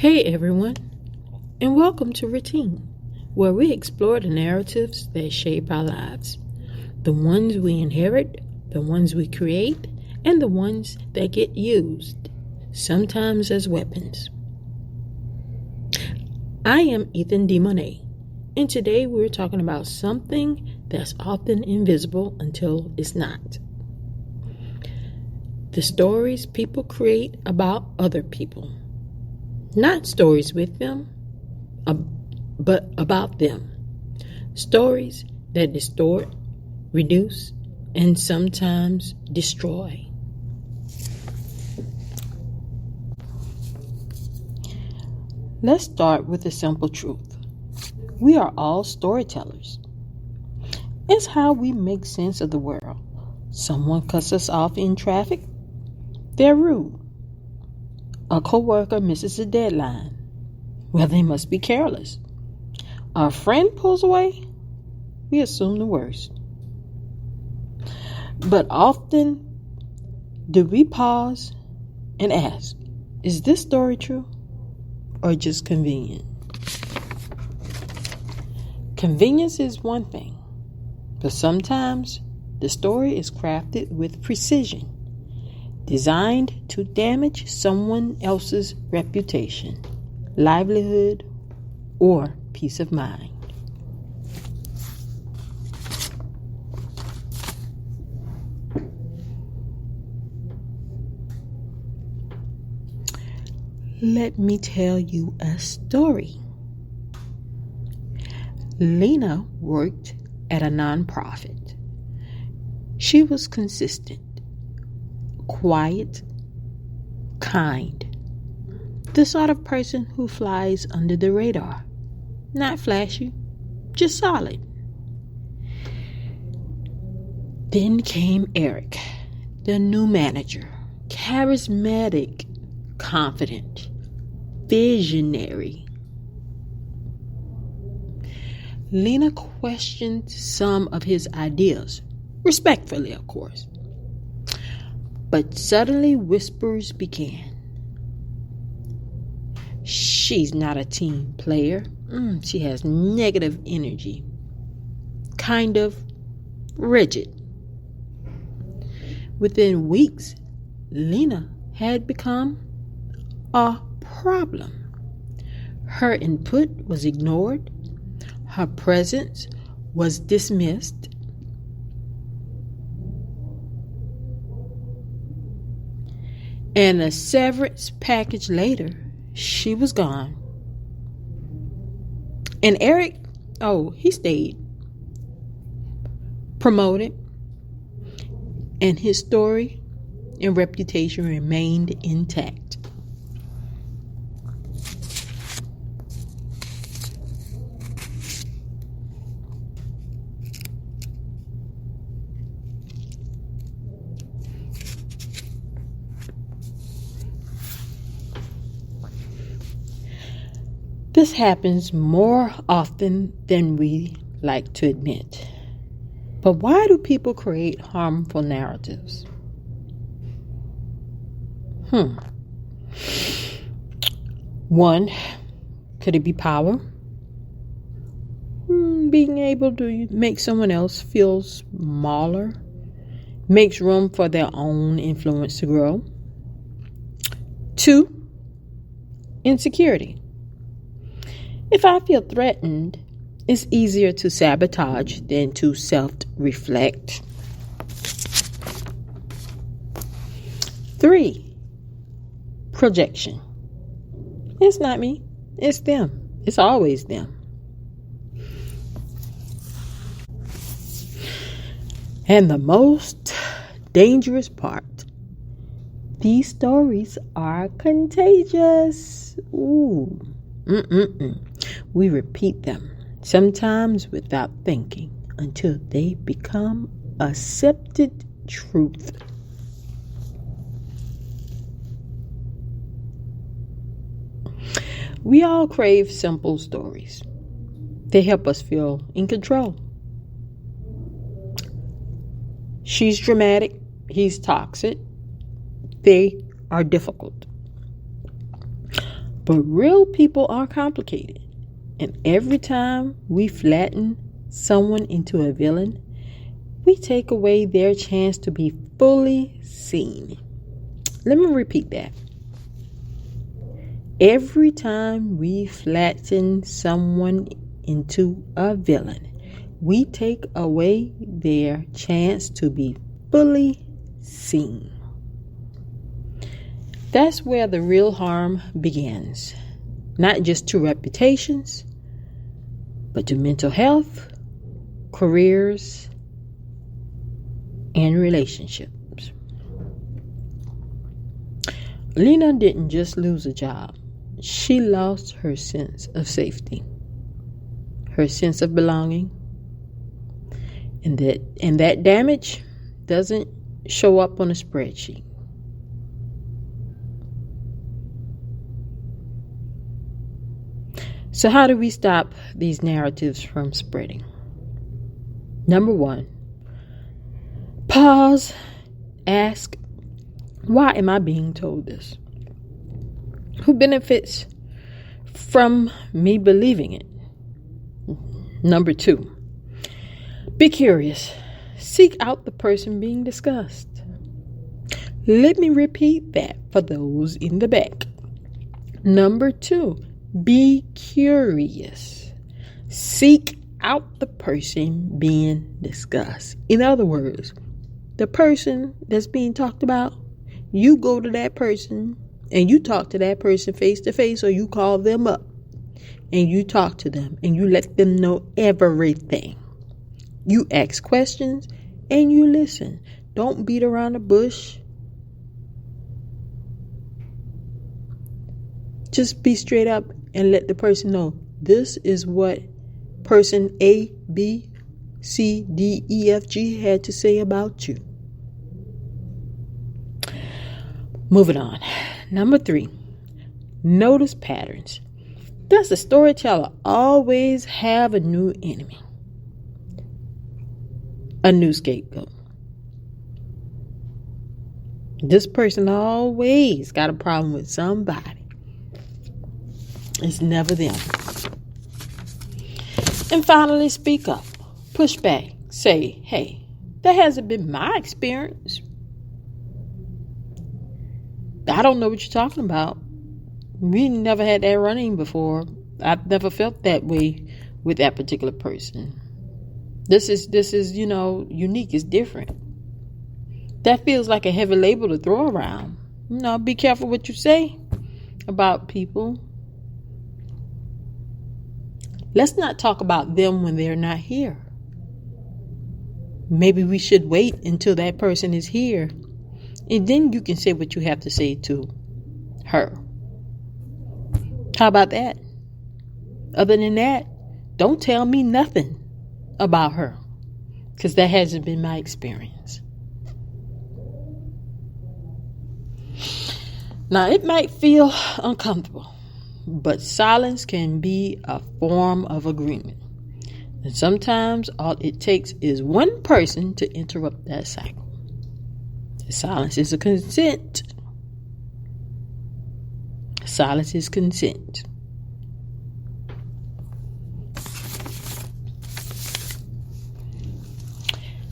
Hey everyone, and welcome to Routine, where we explore the narratives that shape our lives. The ones we inherit, the ones we create, and the ones that get used, sometimes as weapons. I am Ethan DeMonet, and today we're talking about something that's often invisible until it's not. The stories people create about other people. Not stories with them, but about them. Stories that distort, reduce, and sometimes destroy. Let's start with the simple truth. We are all storytellers. It's how we make sense of the world. Someone cuts us off in traffic. They're rude. A coworker misses a deadline. Well, they must be careless. A friend pulls away. We assume the worst. But often, do we pause and ask, is this story true or just convenient? Convenience is one thing, but sometimes the story is crafted with precision, designed to damage someone else's reputation, livelihood, or peace of mind. Let me tell you a story. Lena worked at a nonprofit. She was consistent, quiet, kind. The sort of person who flies under the radar. Not flashy, just solid. Then came Eric, the new manager. Charismatic, confident, visionary. Lena questioned some of his ideas, respectfully, of course. But suddenly whispers began. She's not a team player. She has negative energy. Kind of rigid. Within weeks, Lena had become a problem. Her input was ignored. Her presence was dismissed. And a severance package later, she was gone. And Eric, he stayed. Promoted. And his story and reputation remained intact. This happens more often than we like to admit. But why do people create harmful narratives? One, could it be power? Being able to make someone else feel smaller makes room for their own influence to grow. Two, insecurity. If I feel threatened, it's easier to sabotage than to self-reflect. 3, projection. It's not me, it's them. It's always them. And the most dangerous part, these stories are contagious. We repeat them, sometimes without thinking, until they become accepted truth. We all crave simple stories. They help us feel in control. She's dramatic, he's toxic. They are difficult. But real people are complicated. And every time we flatten someone into a villain, we take away their chance to be fully seen. Let me repeat that. Every time we flatten someone into a villain, we take away their chance to be fully seen. That's where the real harm begins. Not just to reputations, but to mental health, careers, and relationships. Lena didn't just lose a job. She lost her sense of safety, her sense of belonging, and that damage doesn't show up on a spreadsheet. So how do we stop these narratives from spreading? Number 1, pause, ask, why am I being told this? Who benefits from me believing it? Number 2, be curious. Seek out the person being discussed. Let me repeat that for those in the back. Number 2, be curious. Seek out the person being discussed. In other words, the person that's being talked about, you go to that person and you talk to that person face to face, or you call them up and you talk to them and you let them know everything. You ask questions and you listen. Don't beat around the bush. Just be straight up and let the person know this is what person A, B, C, D, E, F, G had to say about you. Moving on. Number 3, notice patterns. Does the storyteller always have a new enemy? A new scapegoat? This person always got a problem with somebody. It's never them. And finally, speak up. Push back. Say, hey, that hasn't been my experience. I don't know what you're talking about. We never had that running before. I've never felt that way with that particular person. This is, unique. It's different. That feels like a heavy label to throw around. Be careful what you say about people. Let's not talk about them when they're not here. Maybe we should wait until that person is here, and then you can say what you have to say to her. How about that? Other than that, don't tell me nothing about her, because that hasn't been my experience. Now, it might feel uncomfortable, but silence can be a form of agreement. And sometimes all it takes is one person to interrupt that cycle. Silence is a consent. Silence is consent.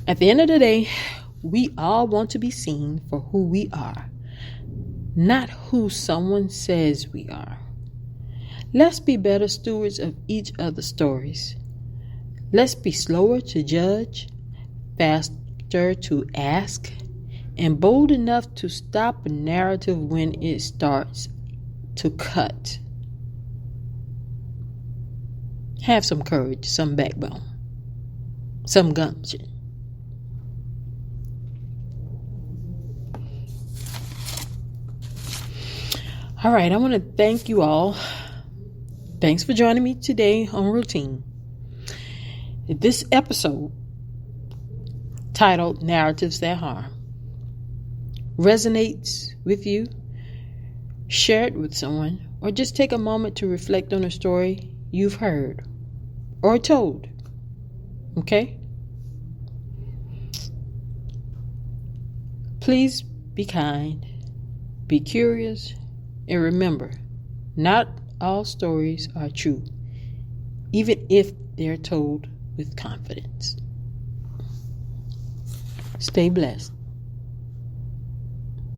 At the end of the day, we all want to be seen for who we are, not who someone says we are. Let's be better stewards of each other's stories. Let's be slower to judge, faster to ask, and bold enough to stop a narrative when it starts to cut. Have some courage, some backbone, some gumption. All right, I want to thank you all. Thanks for joining me today on Routine. This episode, titled Narratives That Harm, resonates with you, share it with someone, or just take a moment to reflect on a story you've heard or told. Okay? Please be kind, be curious, and remember, Not all stories are true, even if they're told with confidence. Stay blessed.